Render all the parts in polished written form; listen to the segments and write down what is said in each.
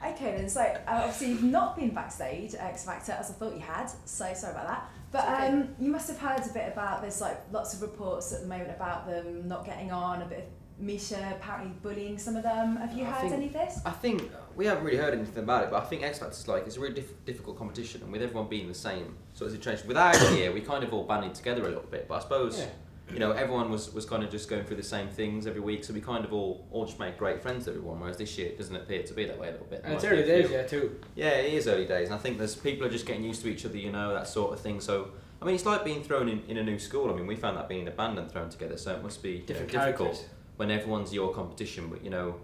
Okay then, so obviously you've not been backstage at X Factor as I thought you had, so sorry about that. But okay. you must have heard a bit about this, like lots of reports at the moment about them not getting on, a bit of Misha apparently bullying some of them. Have you heard any of this? I think we haven't really heard anything about it, but I think X Factor's like, it's a really difficult competition, and with everyone being the same sort of situation. With our year, we kind of all banded together a little bit, but I suppose, you know, everyone was kind of just going through the same things every week, so we kind of all just made great friends with everyone, whereas this year it doesn't appear to be that way a little bit. And it's early days, too. Yeah, it is early days, and I think people are just getting used to each other, you know, that sort of thing. So, I mean, it's like being thrown in a new school. I mean, we found that being in a band and thrown together, so it must be difficult when everyone's your competition. But, you know,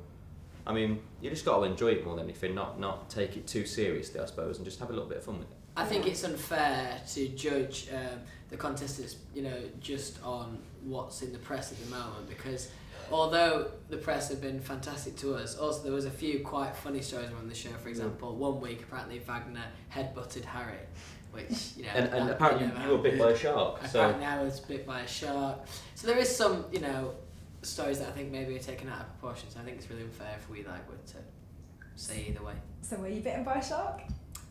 I mean, you just got to enjoy it more than anything, not take it too seriously, I suppose, and just have a little bit of fun with it. I think it's unfair to judge the contestants, you know, just on what's in the press at the moment, because although the press have been fantastic to us, also there was a few quite funny stories around the show. For example, one week apparently Wagner headbutted Harry, which, you know, and apparently you were bit by a shark. Apparently I was bit by a shark. So there is some, you know, stories that I think maybe are taken out of proportion. So I think it's really unfair if we were to say either way. So were you bitten by a shark?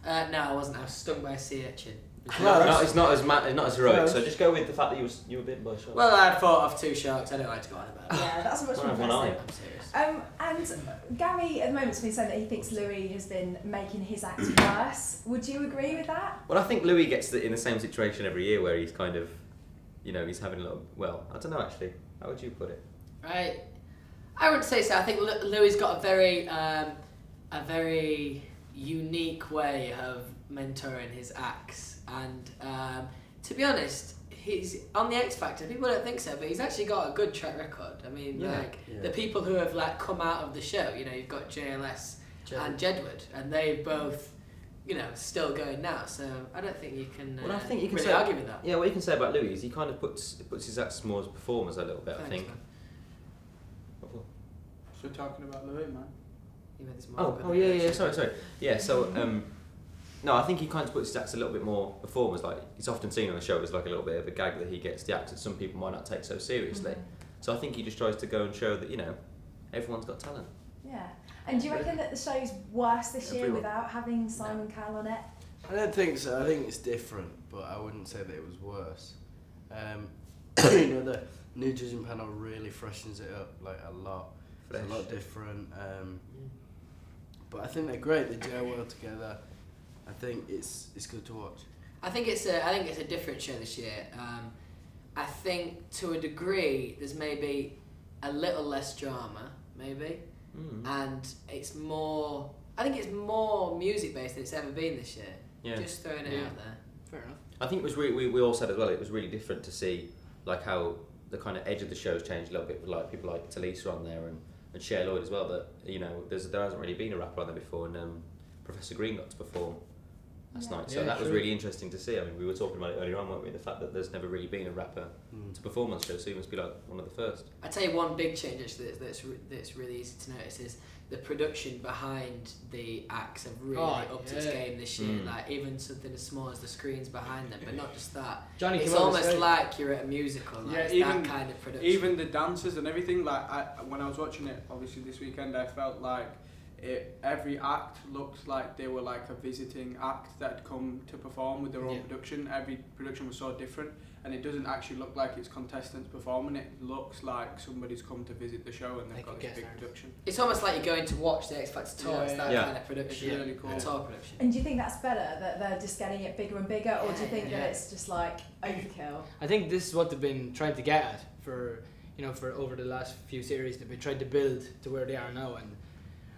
No, I wasn't. I was stung by a sea urchin. It's not as heroic. So just go with the fact that you were bitten by a shark. Well, I fought off 2 sharks. I don't like to go on about it. Yeah, that's much more one eye. impressive. I'm serious. And Gary at the moment's been saying that he thinks Louis has been making his act worse. Would you agree with that? Well, I think Louis gets in the same situation every year where he's kind of, you know, he's having a little. Well, I don't know actually. How would you put it? Right. I wouldn't say so. I think Louis got a very unique way of mentoring his acts, and to be honest, he's on the X Factor. People don't think so, but he's actually got a good track record. I mean, the people who have come out of the show, you know, you've got JLS and Jedward, and they both, you know, still going now. So I don't think you can. Well, I think you can really argue with that. Yeah, what you can say about Louis is he kind of puts his acts more as performers a little bit. Thanks, I think. man. So talking about Louis, man. Yeah. Sorry. Yeah. So no, I think he kind of puts his acts a little bit more performers. Like he's often seen on the show as like a little bit of a gag that he gets the acts that some people might not take so seriously. Mm-hmm. So I think he just tries to go and show that, you know, everyone's got talent. Yeah. And do you reckon that the show's worse this year Everyone. without having Simon Cowell on it? I don't think so. I think it's different, but I wouldn't say that it was worse. You know, the new judging panel really freshens it up like a lot. It's a lot different. But I think they're great. They gel well together. I think it's good to watch. I think it's a different show this year. I think to a degree there's maybe a little less drama, maybe, and it's more. I think it's more music based than it's ever been this year. Yeah. Just throwing it out there. Fair enough. I think it was we all said as well. It was really different to see like how the kind of edge of the show's changed a little bit with like people like Talisa on there and Cher Lloyd as well. That, you know, there hasn't really been a rapper on there before, and Professor Green got to perform last night. So that was really interesting to see. I mean, we were talking about it earlier on, weren't we? The fact that there's never really been a rapper to perform on the show, so he must be like one of the first. I tell you one big change actually that's really easy to notice is the production behind the acts have really upped its game this year. Like even something as small as the screens behind them, but not just that. Johnny it's came on almost stage. like you're at a musical. Like, it's even that kind of production. Even the dancers and everything. Like when I was watching it, obviously this weekend, I felt like every act looked like they were like a visiting act that had come to perform with their own production. Every production was so different, and it doesn't actually look like it's contestants performing. It looks like somebody's come to visit the show and they've got this big production. It's almost like you're going to watch the X Factor tour. It's that kind of production. It's really cool. Tour production. And do you think that's better, that they're just getting it bigger and bigger, or do you think that it's just like overkill? I think this is what they've been trying to get at for over the last few series. They've been trying to build to where they are now, and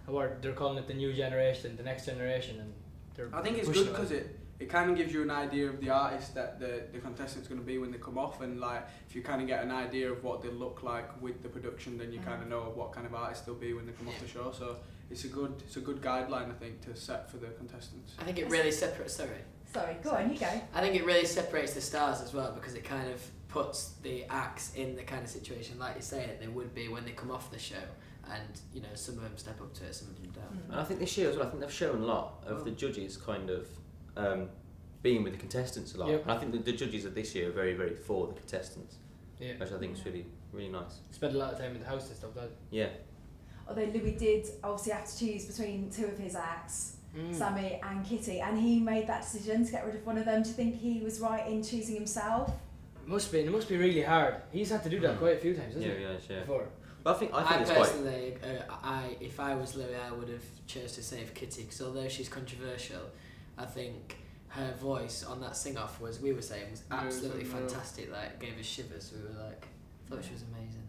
what they're calling it the new generation, the next generation, and I think it's good because it kind of gives you an idea of the artist that the contestant's going to be when they come off, and like if you kind of get an idea of what they look like with the production, then you kind of know what kind of artist they'll be when they come off the show. So it's a good guideline, I think, to set for the contestants. I think it really separates. Sorry, go on, you go. I think it really separates the stars as well, because it kind of puts the acts in the kind of situation, like you say, that they would be when they come off the show. And, you know, some of them step up to it, some of them don't. And I think this year as well, I think they've shown a lot of the judges kind of being with the contestants a lot. Yep. And I think the judges of this year are very, very for the contestants, yeah, which I think is really, really nice. spend a lot of time in the house and stuff like that. Yeah. although Louis did obviously have to choose between two of his acts, Sammy and Kitty, and he made that decision to get rid of one of them. Do you think he was right in choosing himself? It must be really hard. He's had to do that quite a few times, hasn't he? Yeah. Before. But I think it's personally, if I was Louis, I would have chose to save Kitty, because although she's controversial, I think her voice on that sing-off was absolutely fantastic. Like, gave us shivers. We were like, thought she was amazing.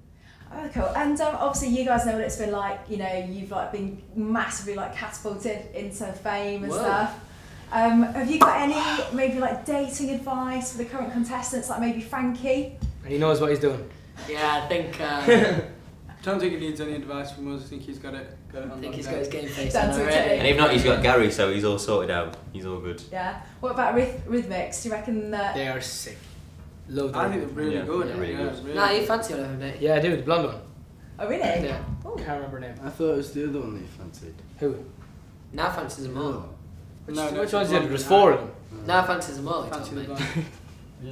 Oh, cool. And obviously you guys know what it's been like, you know, you've like been massively like catapulted into fame and stuff. Have you got any maybe like dating advice for the current contestants, like maybe Frankie? And he knows what he's doing. Yeah, I think... I don't think he needs any advice from us. I think he's got it on. I think he's got his game face That's on okay. already. And if not, he's got Gary, so he's all sorted out. He's all good. Yeah. What about Rhythmics? Do you reckon that... They are sick. Love them. I think they're really good. really good. Really Nah, you fancy one of them, don't you? Yeah, I do, the blonde one. Oh, really? Yeah. Ooh. Can't remember her name. I thought it was the other one that you fancied. Who? Now fancies them all. Which No, ones it's did it? the There's blonde. 4 of them. Now fancies them all, he Fancy told the me. blonde.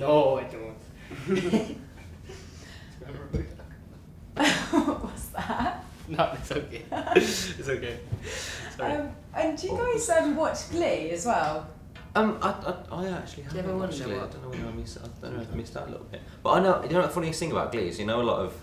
No, I don't. What's that? No, it's okay. It's okay. Sorry. And do you guys watch Glee as well? I actually Do you ever haven't watched wonder Glee. I what- don't know when I don't know if I missed out a little bit. But I know, you know, the funniest thing about Glee is, you know, a lot of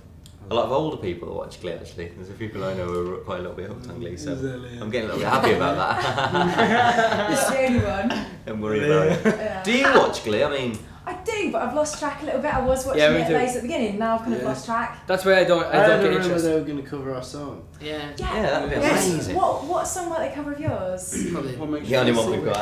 older people that watch Glee. Actually, there's a few people I know who are quite a little bit hooked on Glee, so I'm getting a little bit happy about that. It's the only one. Don't worry about it. Yeah. Do you watch Glee? I mean, I do, but I've lost track a little bit. I was watching Yeah, me it too. later at the beginning, now I've kind of Yeah. lost track. That's why I don't I get don't remember interested. they were going to cover our song. Yeah. yeah, that'd be Yes. amazing. What song might they cover of yours? Probably. What makes The only you one feel we've got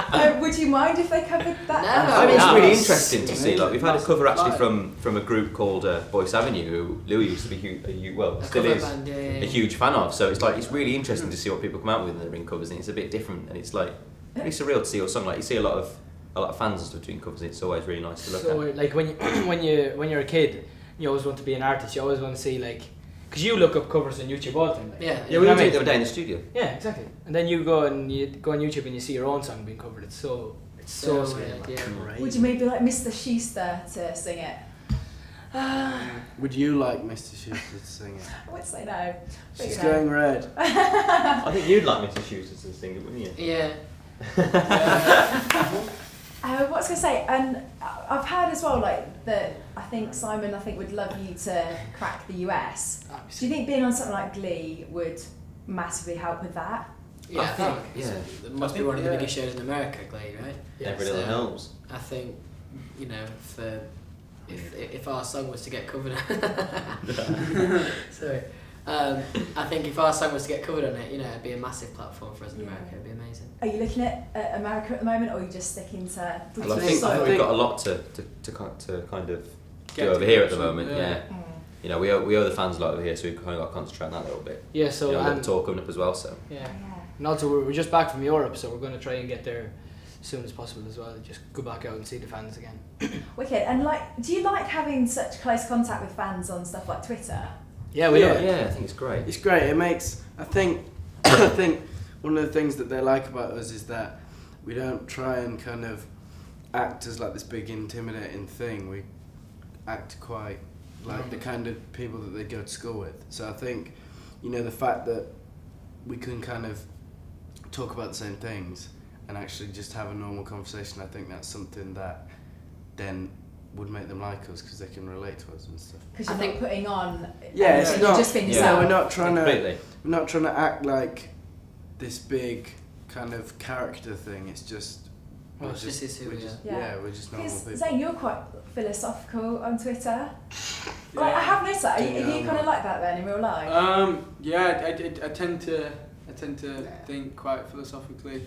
out. Would you mind if they covered that? No. I mean, it's No. really interesting to see. Like, we've had a That's cover actually fine. from a group called Boyce Avenue, who Louis used to be A still cover is band, yeah. a huge fan of. So it's like it's really interesting to see what people come out with in their ring covers, and it's a bit different, and it's like really surreal to see your song. Like, you see a lot of fans and stuff doing covers. And it's always really nice to look So at. like when you're a kid, you always want to be an artist. You always want to see like, because you look up covers on YouTube all the time. Like. Yeah. Yeah, we know were what I doing mean? it the other day in the studio. Yeah, exactly. And then you go on YouTube and you see your own song being covered. It's so So sweet. weird, yeah. Would you maybe like Mr. Schuster to sing it? Would you like Mr. Schuster to sing it? I would say no. But, She's you know. going red. I think you'd like Mr. Schuster to sing it, wouldn't you? Yeah. What was I going to say? And I've heard as well, like, that I think Simon would love you to crack the US. Do you think being on something like Glee would massively help with that? Yeah, I think. yeah. It must be one of the biggest shows in America, Glee, right? Every So, little helps. I think, you know, if our song was to get covered, sorry, I think if our song was to get covered on it, you know, it'd be a massive platform for us in Yeah. America. It'd be amazing. Are you looking at America at the moment, or are you just sticking to British? Well, I think song? we've got a lot to kind of Get do over to here at the grips moment. with, Yeah. Mm. You know, we owe the fans a lot over here, so we've kind of got to concentrate on that a little bit. Yeah. So You know, a little and tour coming up as well. So. yeah. Yeah. And also we're just back from Europe, so we're going to try and get there as soon as possible as well. Just go back out and see the fans again. Wicked. And like, do you like having such close contact with fans on stuff like Twitter? Yeah, we Yeah. know. Yeah, I think it's great. It's great. It makes, I think one of the things that they like about us is that we don't try and kind of act as like this big intimidating thing. We act quite like the kind of people that they go to school with. So I think, you know, the fact that we can kind of talk about the same things and actually just have a normal conversation, I think that's something that then would make them like us because they can relate to us and stuff. Because I you're think- not putting on. Yeah, it's anything, not- You're just being yeah, yourself. we're not trying to Completely. we're not trying to act like this big kind of character thing. It's just Well, we're it's just- this is who we're we just- are. Yeah, Yeah. we're just normal Because people. Zane, you're quite philosophical on Twitter. Like, I have noticed that. Are you Yeah, kind of like that then in real life? Yeah, I tend to think quite philosophically.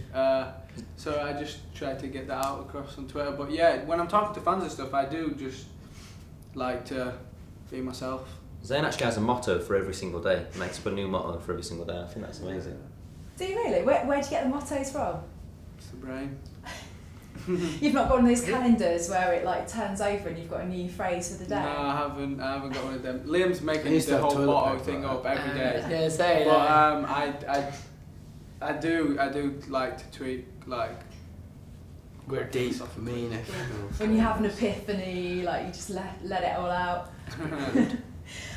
So I just try to get that out across on Twitter. But yeah, when I'm talking to fans and stuff, I do just like to be myself. Zane actually has a motto for every single day. He makes up a new motto for every single day. I think that's amazing. Do you really? Where do you get the mottos from? It's the brain. You've not got one of those calendars where it like turns over and you've got a new phrase for the day? No, I haven't got one of them. Liam's I making used to the have whole toilet motto paper, thing right? up every I was day. gonna say But I do like to tweet like. We're quite deep, philosophically. mean. When you have an epiphany, like you just let it all out.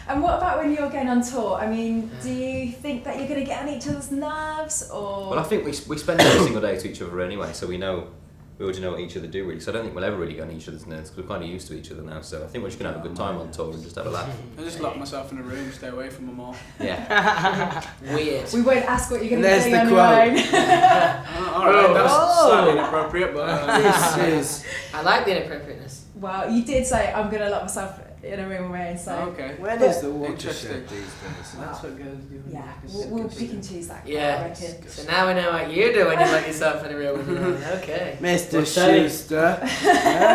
And what about when you're going on tour? I mean, do you think that you're going to get on each other's nerves, or? Well, I think we spend every single day to each other anyway, so we already know what each other do really. So I don't think we'll ever really get on each other's nerves because we're kind of used to each other now. So I think we're just gonna have a good time on tour and just have a laugh. I just lock myself in a room, stay away from them all. Yeah. Weird. We won't ask what you're going to There's be the doing on your own. Alright, that's slightly inappropriate, but This is. I like the inappropriateness. Well, you did say I'm going to lock myself in a room on my own, so okay. When But- is the watershed Interesting. these days? That's what girls do. yeah, we'll pick and choose that. I Yeah. reckon. So now we know what you do when you let yourself in a room with you. Okay. Mr. What's that? Schuster.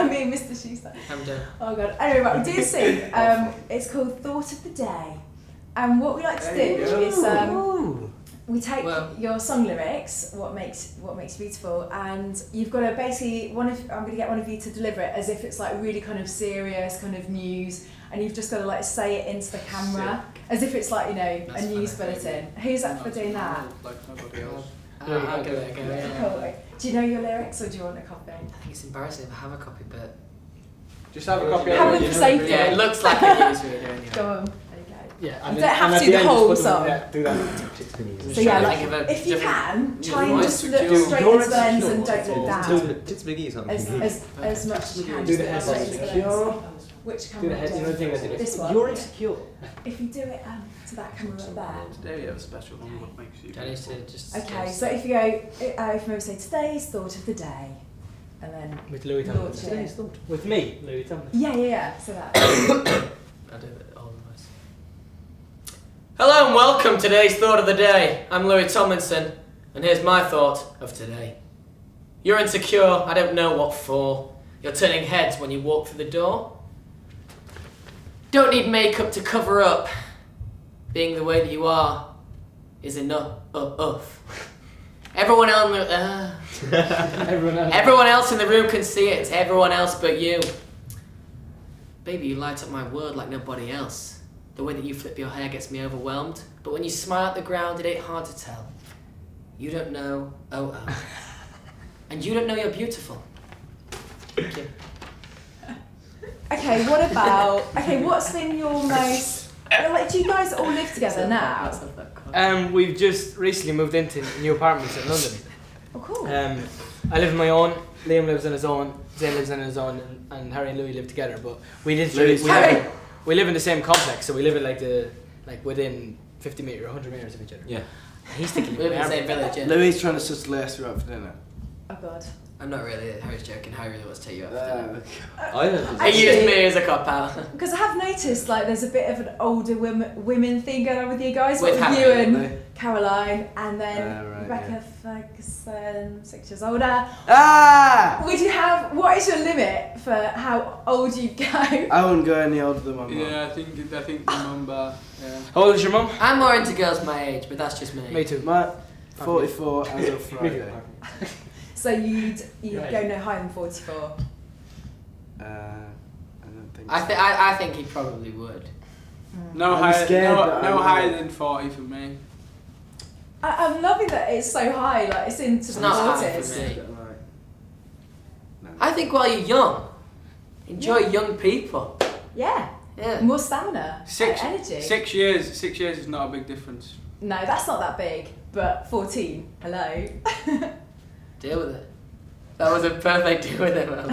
Me and Mr. Schuster. I'm done. Oh god. Anyway, right, we do sing. It's called Thought of the Day, and what we like to There do you go. is Ooh. we take Well- your song lyrics, what makes you beautiful, and you've got to basically I'm going to get one of you to deliver it as if it's like really kind of serious kind of news, and you've just got to like say it into the camera as if it's like, you know, That's a news funny. bulletin. Who's up for doing that? Like nobody else. I'll give it a go. Yeah. Cool. Right. Do you know your lyrics or do you want a copy? I think it's embarrassing if I have a copy, but Just have a copy Have of them it. for safety. yeah, it looks like a news reader anyway. Go on. There you go. Yeah, You and don't then- have and to at do the the end, whole just put them- song. yeah, do that. So yeah, Trying to like, think of a if you different can, try and voice. just look Do- straight do into it the lens secure. and don't look down. It's Biggie or something. As much as you can. Do Just the look straight into the secure. lens. Which Do camera? the head, you know the thing that's This one. You're yeah. insecure. If you do it to that camera right there. There you have a special one. What makes you Dennis beautiful. to just. Okay, so if you go, if you maybe say today's thought of the day, and then With Louis launch Tomlinson. it. With me, Louis Tomlinson. Yeah. So that. I'll do it all of us. Hello and welcome to today's thought of the day. I'm Louis Tomlinson, and here's my thought of today. You're insecure, I don't know what for. You're turning heads when you walk through the door. Don't need makeup to cover up. Being the way that you are is enough. Everyone else, everyone else in the room can see it. It's everyone else but you. Baby, you light up my world like nobody else. The way that you flip your hair gets me overwhelmed. But when you smile at the ground, it ain't hard to tell. You don't know, and you don't know you're beautiful. Thank you. Okay, what about? Okay, what's been your most? Like, do you guys all live together now? We've just recently moved into new apartments in London. Oh, cool. I live on my own. Liam lives on his own. Zane lives on his own, and Harry and Louis live together. But we literally we live in the same complex, so we live in within 50 meters, 100 meters of each other. Yeah. He's thinking We live in the same village, yeah. Louis trying to suss lace you out for dinner. Oh god. I'm not really, Harry's joking. Harry really wants to take you out for dinner. I don't He used me as a cop out. Because I have noticed like there's a bit of an older women thing going on with you guys. With What, you Harry, and really? Caroline, and then Right, Rebecca Ferguson, 6 years older. Ah! Would you have? What is your limit for how old you go? I wouldn't go any older than my mum. Yeah, I think the number. Yeah. How old is your mum? I'm more into girls my age, but that's just me. Me too. My 44 as of Me Friday. too. So you'd Right. go no higher than 44. I don't think. I think he probably would. No I'm higher, scared no, that no I'm higher not. than 40 for me. I'm loving that it's so high. Like it's into It's the not high for 40s. me. Right. No. I think while you're young, enjoy young people. Yeah. Yeah. More stamina. Energy. 6 years. 6 years is not a big difference. No, that's not that big. But 14. Hello. Deal with it. That was a perfect deal with it, man.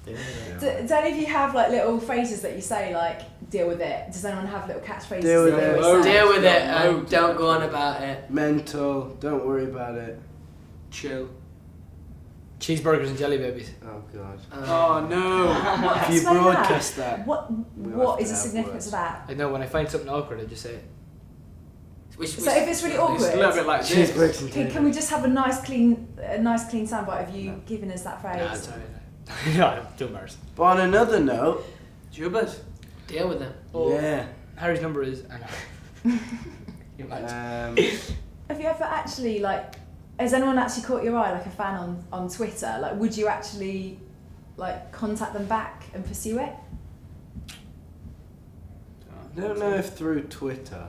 Deal with it. Do any of you have like little phrases that you say like deal with it? Does anyone have little catchphrases? Deal with that they it. always say? Deal with it and Loads. don't go on about it. Mental. Don't worry about it. Chill. Cheeseburgers and jelly babies. Oh god. Oh no. What, If you explain broadcast that. that. What we'll have to is the have significance words. of that? I know when I find something awkward, I just say it. So if it's really It's a little awkward, bit like this. Cheeseburgers and can we just have a nice clean soundbite of you giving us that phrase? Nah, it's alright. No, I'm too embarrassed. But on another note, Jubas. Deal with it. yeah. Harry's number is. I know. You might. Have you ever actually like? Has anyone actually caught your eye, like a fan on Twitter? Like, would you actually like contact them back and pursue it? I don't know if through Twitter.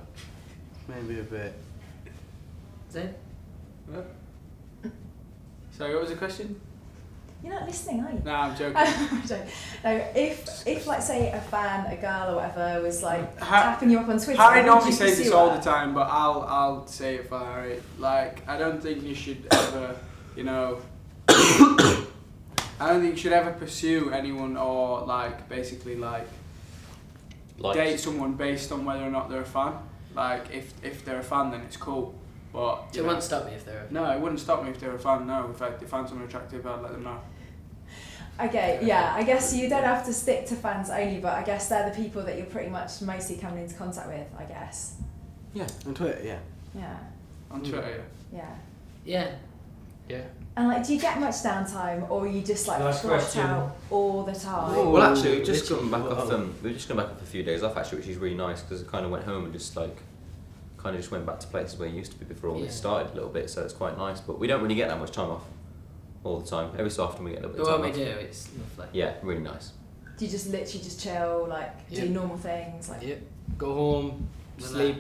Maybe a bit. Zane? Sorry, what was the question? You're not listening, are you? Nah, I'm joking. No, if like say a fan, a girl or whatever, was like Ha- tapping you up on Twitter, Harry would normally you says this pursue all her? the time, but I'll say it for Harry. Like, I don't think you should ever, you know, I don't think you should ever pursue anyone or like basically like date someone based on whether or not they're a fan. Like, if they're a fan, then it's cool. But It wouldn't stop me if they're. no, it wouldn't stop me if they're a fan. No, in fact, if they find someone attractive, I'd let them know. Okay, yeah, I guess you don't have to stick to fans only, but I guess they're the people that you're pretty much mostly coming into contact with, I guess. Yeah, on Twitter, yeah. Yeah, On Twitter, yeah. Yeah. Yeah. And like, do you get much downtime, or are you just like Last blocked question. out all the time? Oh. Well, actually, we've just Literally, come back off. well, We've just come back off a few days off actually, which is really nice because I kind of went home and just like, kind of just went back to places where you used to be before all this Yeah. started a little bit. So it's quite nice. But we don't really get that much time off all the time. Every so often we get a little bit But of when time we off. do, it's lovely. Yeah, really nice. Do you just literally just chill, like do Yeah. normal things, like? Yeah. Go home, sleep,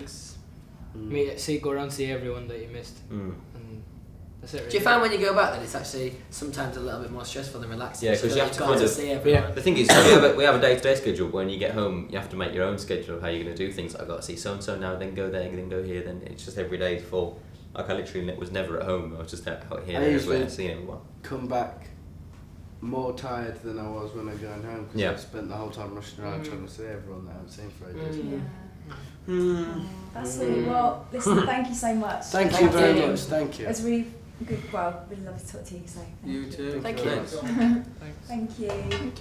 Relax. go around, see everyone that you missed, Mm. and that's it. Do you find when you go back that it's actually sometimes a little bit more stressful than relaxing? Yeah, 'cause you have you've to got kind to of- see everyone. The thing is, we have a day-to-day schedule. When you get home, you have to make your own schedule of how you're going to do things. I've got to see so-and-so now, then go there, then go here. Then it's just every day is full. Like I literally was never at home. I was just out here, I there, usually- everywhere, seeing everyone. Come back more tired than I was when I was going home because Yeah. I spent the whole time rushing around trying to see everyone that I haven't seen for ages. Yeah. yeah. That's really well. Listen, thank you so much. Thank you very you. much, thank you. It's really good. Well, really lovely to talk to you. So You too. Thank you. you. thank you.